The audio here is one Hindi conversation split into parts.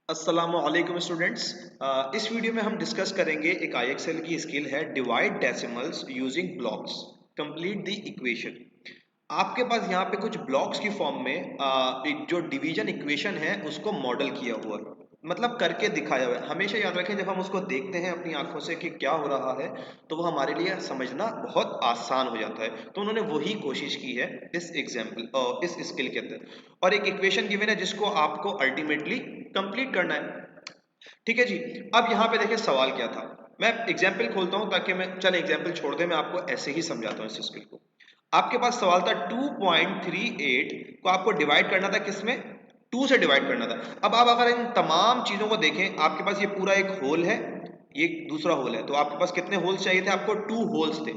अस्सलामुअलैकुम स्टूडेंट्स। इस वीडियो में हम डिस्कस करेंगे एक IXL की स्किल है divide decimals using blocks complete the equation. आपके पास यहाँ पे कुछ ब्लॉक्स की फॉर्म में एक जो डिवीजन इक्वेशन है उसको मॉडल किया हुआ है, मतलब करके दिखाया हुआ है। हमेशा याद रखें जब हम उसको देखते हैं अपनी आंखों से कि क्या हो रहा है तो वो हमारे लिए समझना बहुत आसान हो जाता है। तो उन्होंने वही कोशिश की है इस एग्जाम्पल इस स्किल के अंदर, और एक इक्वेशन गिवन है जिसको आपको अल्टीमेटली कंप्लीट करना है। ठीक है जी। अब यहाँ पे देखिए सवाल क्या था। मैं एग्जाम्पल खोलता हूँ ताकि मैं चले एग्जाम्पल छोड़ दे, मैं आपको ऐसे ही समझाता हूँ इस स्किल को। आपके पास सवाल था 2.38 को आपको डिवाइड करना था किसमें, 2 से डिवाइड करना था। अब आप अगर इन तमाम चीजों को देखें, आपके पास ये पूरा एक होल है, ये दूसरा होल है, तो आपके पास कितने होल्स चाहिए थे? आपको 2 होल्स थे।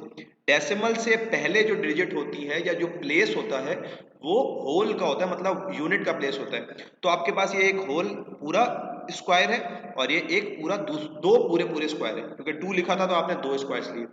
डेसिमल से पहले जो डिजिट होती है या जो प्लेस होता है वो होल का होता है, मतलब यूनिट का प्लेस होता है। तो आपके पास ये एक होल पूरा स्क्वायर है और ये एक पूरा दो पूरे पूरे स्क्वायर है, क्योंकि 2 लिखा था तो आपने 2 स्क्वायर्स लिए।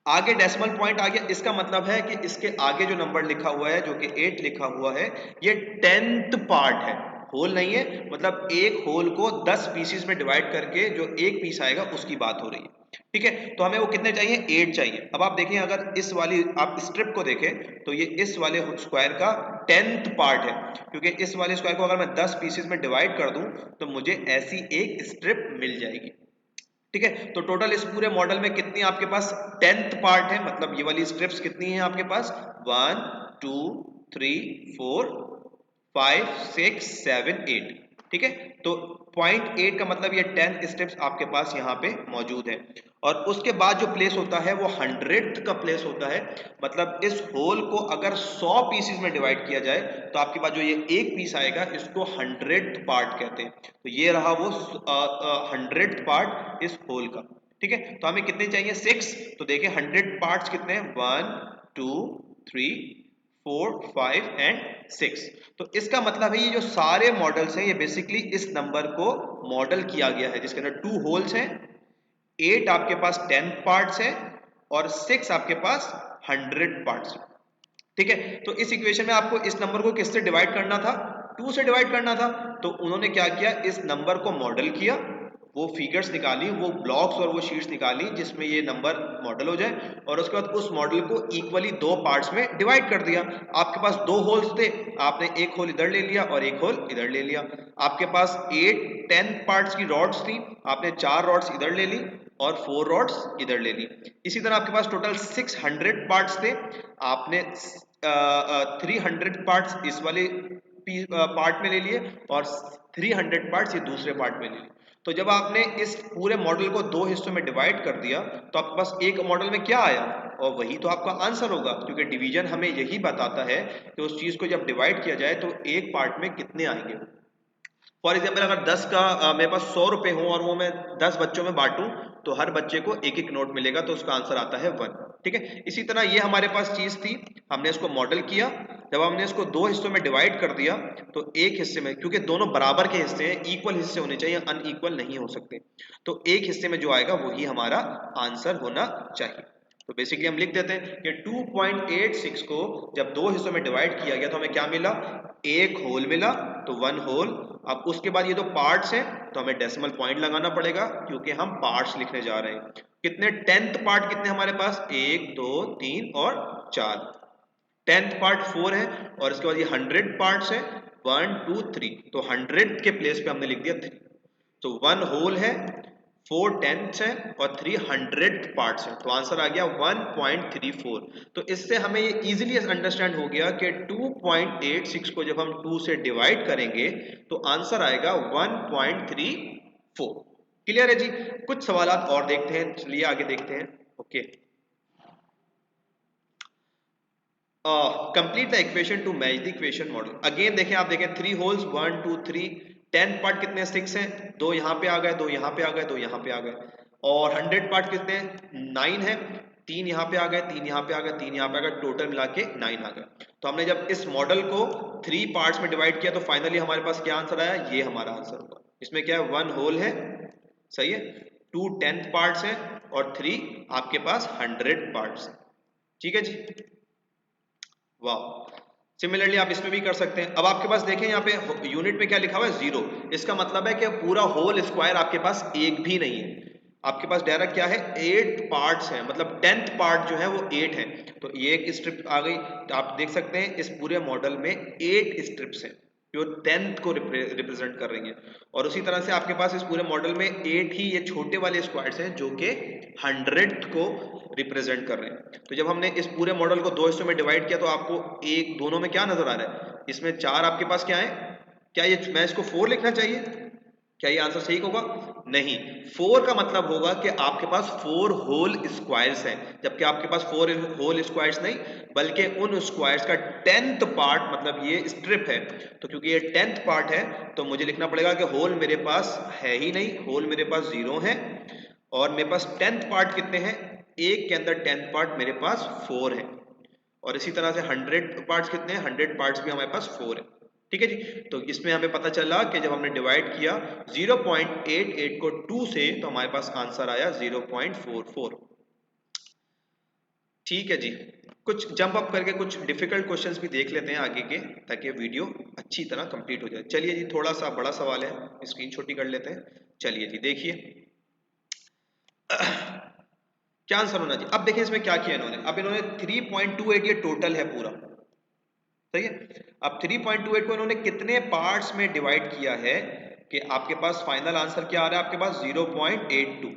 आगे डेसिमल पॉइंट आ गया, इसका मतलब है कि इसके आगे जो नंबर लिखा हुआ है जो कि 8 लिखा हुआ है, ये 10th पार्ट है, होल नहीं है। मतलब एक होल को 10 पीसेस में डिवाइड करके जो एक पीस आएगा उसकी बात हो रही है। ठीक है, तो हमें वो कितने चाहिए? 8 चाहिए। अब आप देखें, अगर इस वाली आप स्ट्रिप को देखें तो ये इस वाले स्क्वायर का 10th पार्ट है, क्योंकि इस वाले स्क्वायर को अगर मैं 10 पीसेस में डिवाइड कर दूं तो मुझे ऐसी एक स्ट्रिप मिल जाएगी। ठीक है, तो टोटल इस पूरे मॉडल में कितनी आपके पास 10th पार्ट है, मतलब ये वाली स्ट्रिप्स कितनी है आपके पास? 1 2 3 4 5 6 7 8। ठीक है, तो 0.8 का मतलब ये 10 स्टेप्स आपके पास यहाँ पे मौजूद है। और उसके बाद जो प्लेस होता है वो 100th का प्लेस होता है। मतलब इस होल को अगर 100 पीसेस में डिवाइड किया जाए तो आपके पास जो ये एक पीस आएगा इसको 100th पार्ट कहते हैं। तो ये रहा वो 100th पार्ट इस होल का। ठीक है, तो हमें कितने चाहिए? 6। तो देखिए 100 पार्ट्स कितने हैं? 1 2 3 4 5 एंड 6। तो इसका मतलब है ये जो सारे मॉडल्स हैं ये बेसिकली इस नंबर को मॉडल किया गया है, जिसके अंदर 2 होल्स हैं, 8 आपके पास 10 पार्ट्स है और 6 आपके पास 100 पार्ट्स है। ठीक है, तो इस इक्वेशन में आपको इस नंबर को किससे डिवाइड करना था? 2 से डिवाइड करना था। तो उन्होंने क्या किया, इस नंबर को मॉडल किया, वो फिगर्स निकाली, वो ब्लॉक्स और वो शीट्स निकाली जिसमें ये नंबर मॉडल हो जाए, और उसके बाद उस मॉडल को इक्वली दो पार्ट्स में डिवाइड कर दिया। आपके पास दो होल्स थे, आपने एक होल इधर ले लिया और एक होल इधर ले लिया। आपके पास 8 10 पार्ट्स की रॉड्स थी, आपने 4 रॉड्स इधर ले ली और 4 रॉड्स इधर ले ली। इसी तरह आपके पास टोटल 600 पार्ट्स थे, आपने 300 पार्ट्स इस वाले पार्ट में ले लिए और 300 पार्ट्स ये दूसरे पार्ट में ले लिए। तो जब आपने इस पूरे मॉडल को दो हिस्सों में डिवाइड कर दिया तो आपके पास एक मॉडल में क्या आया, और वही तो आपका आंसर होगा, क्योंकि डिवीजन हमें यही बताता है कि उस चीज को जब डिवाइड किया जाए तो एक पार्ट में कितने आएंगे। फॉर एग्जाम्पल अगर 10 का मेरे पास 100 रुपए हो और वो मैं 10 बच्चों में बांटूं तो हर बच्चे को एक एक नोट मिलेगा, तो उसका आंसर आता है 1। ठीक है, इसी तरह ये हमारे पास चीज थी, हमने इसको मॉडल किया। जब हमने इसको दो हिस्सों में डिवाइड कर दिया तो एक हिस्से में, क्योंकि दोनों बराबर के हिस्से हैं, इक्वल हिस्से होने चाहिए, अनइक्वल नहीं हो सकते, तो एक हिस्से में जो आएगा वही हमारा आंसर होना चाहिए। तो बेसिकली हम लिख देते हैं कि 2.86 को जब दो हिस्सों में डिवाइड किया गया तो हमें क्या मिला? एक होल मिला, तो 1 होल। अब उसके बाद ये दो पार्ट्स हैं तो हमें डेसिमल पॉइंट लगाना पड़ेगा क्योंकि हम पार्ट्स लिखने जा रहे हैं। कितने 10th पार्ट कितने हमारे पास? 1 2 3 और 4। 10th पार्ट 4 है और इसके बाद ये 100 पार्ट्स है, 1 2 3, तो 100 के प्लेस पे हमने लिख दिया 3। तो 1 होल है, 4 टेंथ्स है और 300 पार्ट्स है, तो आंसर आ गया 1.34। तो इससे हमें ये इजीली अंडरस्टैंड हो गया कि 2.86 को जब हम 2 से डिवाइड करेंगे तो आंसर आएगा 1.34। क्लियर है जी? कुछ सवालात और देखते हैं, चलिए आगे देखते हैं। Okay, complete the equation two match the equation model. Again देखें, आप देखें 3 होल्स 1 2 3, 10 पार्ट कितने? 6 हैं, दो यहाँ पे आ गए, दो यहाँ पे आ गए, दो यहाँ पे आ गए। और 100 पार्ट कितने? 9 है, तीन यहाँ पे आ गए, तीन यहाँ पे आ गए, तीन यहाँ पे आ गए, टोटल मिला के 9 आ गए। तो हमने जब इस मॉडल को 3 पार्ट्स में डिवाइड किया तो फाइनली हमारे पास क्या आंसर आया? ये हमारा आंसर होगा। इसमें क्या है? 1 होल है, सही है, 2 10th पार्ट्स है और 3 आपके पास 100 पार्ट्स है। ठीक है जी, वाह। सिमिलरली आप इसमें भी कर सकते हैं। अब आपके पास देखें यहाँ पे यूनिट में क्या लिखा हुआ है, 0। इसका मतलब है कि पूरा होल स्क्वायर आपके पास एक भी नहीं है। आपके पास डायरेक्ट क्या है, 8 पार्ट्स हैं, मतलब 10th पार्ट जो है वो 8 है। तो ये एक स्ट्रिप आ गई। तो आप देख सकते हैं इस पूरे मॉडल में 8 स्ट्रिप्स हैं जो 10th को रिप्रेजेंट कर रही हैं। और उसी तरह से आपके पास इस पूरे मॉडल में 8 ही ये छोटे वाले स्क्वायर्स हैं जो कि 100 को रिप्रेजेंट कर रहे हैं। तो जब हमने इस पूरे मॉडल को दो हिस्सों में डिवाइड किया तो आपको एक दोनों में क्या नजर आ रहा है, इसमें 4 आपके पास क्या है, क्या ये मैं इसको 4 लिखना चाहिए, क्या ये आंसर सही होगा? नहीं। 4 का मतलब होगा कि आपके पास 4 होल स्क्वायर्स हैं, जबकि आपके पास 4 होल स्क्वायर्स नहीं बल्कि उन स्क्वायर्स का 10th पार्ट, मतलब ये स्ट्रिप है। तो क्योंकि ये 10th पार्ट है तो मुझे लिखना पड़ेगा कि होल मेरे पास है ही नहीं, होल मेरे पास 0 है। और मेरे पास 10th पार्ट कितने हैं, एक के अंदर 10th पार्ट मेरे पास 4 है। और इसी तरह से 100 पार्ट्स कितने हैं, 100 पार्ट्स भी हमारे पास 4 है। ठीक है जी। तो इसमें हमें पता चला कि जब हमने डिवाइड किया 0.88 को 2 से तो हमारे पास आंसर आया 0.44। ठीक है जी। कुछ जंप अप करके कुछ डिफिकल्ट क्वेश्चंस भी देख लेते हैं आगे के, ताकि वीडियो अच्छी तरह कंप्लीट हो जाए। चलिए जी, थोड़ा सा बड़ा सवाल है, स्क्रीन छोटी कर लेते हैं। चलिए जी देखिए क्या आंसर होना चाहिए। अब देखिए इसमें क्या किया इन्होंने, अब इन्होंने 3.28, ये टोटल है पूरा, सही है। अब 3.28 को इन्होंने कितने पार्ट्स में डिवाइड किया है कि आपके पास फाइनल आंसर क्या आ रहा है, आपके पास 0.82।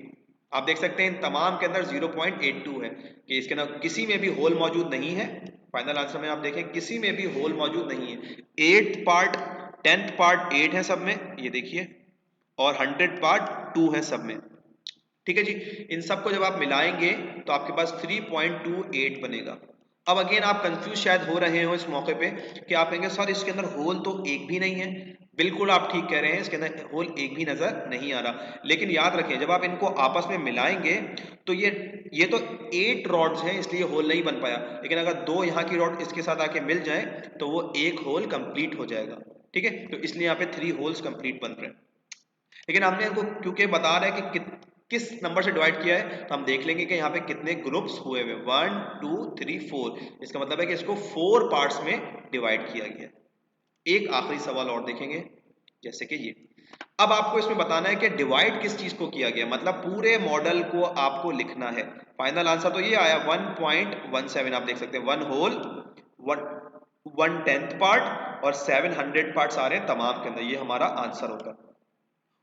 आप देख सकते हैं इन तमाम के अंदर 0.82 है, कि इसके अंदर किसी में भी होल मौजूद नहीं है। फाइनल आंसर में आप देखें किसी में भी होल मौजूद नहीं है। 8th पार्ट 10th पार्ट 8 है सब में, ये देखिए, और 100 पार्ट 2 है सब में। ठीक है जी। इन सब को जब आप मिलाएंगे तो आपके पास 3.28 बनेगा। अब अगेन आप कंफ्यूज शायद हो रहे हो इस मौके पे कि आप कहेंगे सर इसके अंदर होल तो एक भी नहीं है। बिल्कुल आप ठीक कह रहे हैं, इसके अंदर होल एक भी नजर नहीं आ रहा। लेकिन याद रखें जब आप इनको आपस में मिलाएंगे तो ये तो 8 रॉड्स हैं इसलिए होल नहीं बन पाया, लेकिन अगर 2 यहाँ की रॉड इसके साथ आके मिल जाए तो वो एक होल कंप्लीट हो जाएगा। ठीक है, तो इसलिए यहाँ पे 3 होल्स कंप्लीट बन रहे हैं। लेकिन हमने इनको क्योंकि बता रहा है कि किस नंबर से डिवाइड किया है, तो हम देख लेंगे कि यहाँ पे कितने ग्रुप्स हुए हुए, 1 2 3 4। इसका मतलब है कि इसको 4 पार्ट्स में डिवाइड किया गया है। एक आखिरी सवाल और देखेंगे, जैसे कि ये। अब आपको इसमें बताना है कि डिवाइड किस चीज को किया गया, मतलब पूरे मॉडल को आपको लिखना है। फाइनल आंसर तो ये आया 1.17। आप देख सकते हैं 1 होल 1/10 पार्ट और 700 पार्ट्स आ रहे हैं तमाम के अंदर, ये हमारा आंसर होगा।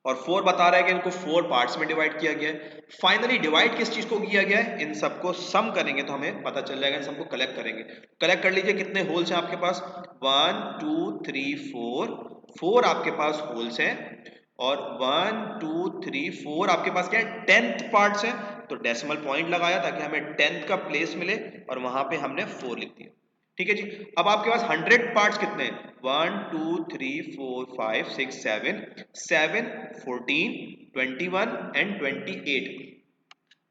और 4 बता रहा है कि इनको 4 पार्ट्स में डिवाइड किया गया है। फाइनली डिवाइड किस चीज को किया गया है, इन सबको सम करेंगे तो हमें पता चल जाएगा। इन सबको कलेक्ट करेंगे, कलेक्ट कर लीजिए कितने होल्स हैं आपके पास, 1 2 3 4। 4 आपके पास होल्स हैं और 1 2 3 4 आपके पास क्या है, 10th पार्ट्स हैं। तो डेसिमल पॉइंट लगाया ताकि हमें 10th का प्लेस मिले और वहां पे हमने 4 लिख दिया। ठीक है जी। अब आपके पास 100 पार्ट्स कितने हैं, 1 2 3 4 5 6 7 7 14 21 एंड 28।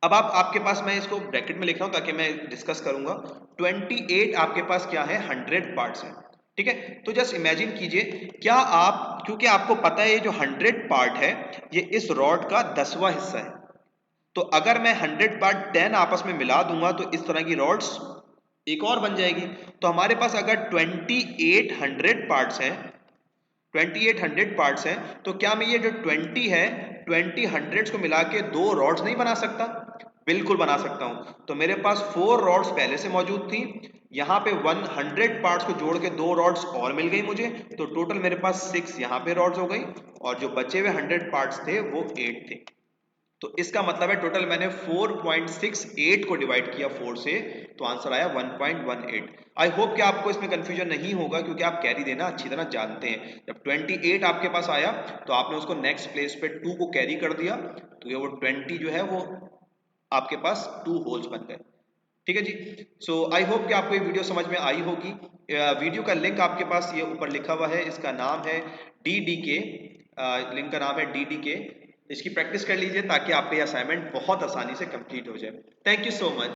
अब आप आपके पास, मैं इसको ब्रैकेट में लिख रहा हूं ताकि मैं डिस्कस करूंगा। 28 आपके पास क्या है, 100 पार्ट्स हैं। ठीक है, तो जस्ट इमेजिन कीजिए, क्या आप, क्योंकि आपको पता है ये जो 100 पार्ट है ये इस रॉड का 10वां हिस्सा है, तो अगर मैं 100 पार्ट 10 आपस में मिला दूंगा तो इस तरह की रॉड्स एक और बन जाएगी। तो हमारे पास अगर 2800 पार्ट्स हैं, 2800 पार्ट्स हैं, तो क्या मैं ये जो 20 है 20 हंड्रेड्स को मिला के 2 रॉड्स नहीं बना सकता? बिल्कुल बना सकता हूं। तो मेरे पास 4 रॉड्स पहले से मौजूद थी, यहां पे 100 पार्ट्स को जोड़ के 2 रॉड्स और मिल गई मुझे, तो टोटल मेरे पास 6 यहां पे रॉड्स हो गई और जो बचे हुए 100 पार्ट्स थे वो 8 थे। तो इसका मतलब है टोटल मैंने 4.68 को डिवाइड किया 4 से, तो आंसर आया 1.18। आई होप कि आपको इसमें कंफ्यूजन नहीं होगा क्योंकि आप कैरी देना अच्छी तरह जानते हैं। जब 28 आपके पास आया तो आपने उसको नेक्स्ट प्लेस पे 2 को कैरी कर दिया, तो ये वो 20 जो है वो आपके पास 2 होल्स बन गए। ठीक है जी। सो आई होप कि आपको ये वीडियो समझ में आई होगी। वीडियो का लिंक आपके पास ये ऊपर लिखा हुआ है, इसका नाम है DDK, लिंक का नाम है DDK। इसकी प्रैक्टिस कर लीजिए ताकि आपका ये असाइनमेंट बहुत आसानी से कंप्लीट हो जाए। Thank you so much.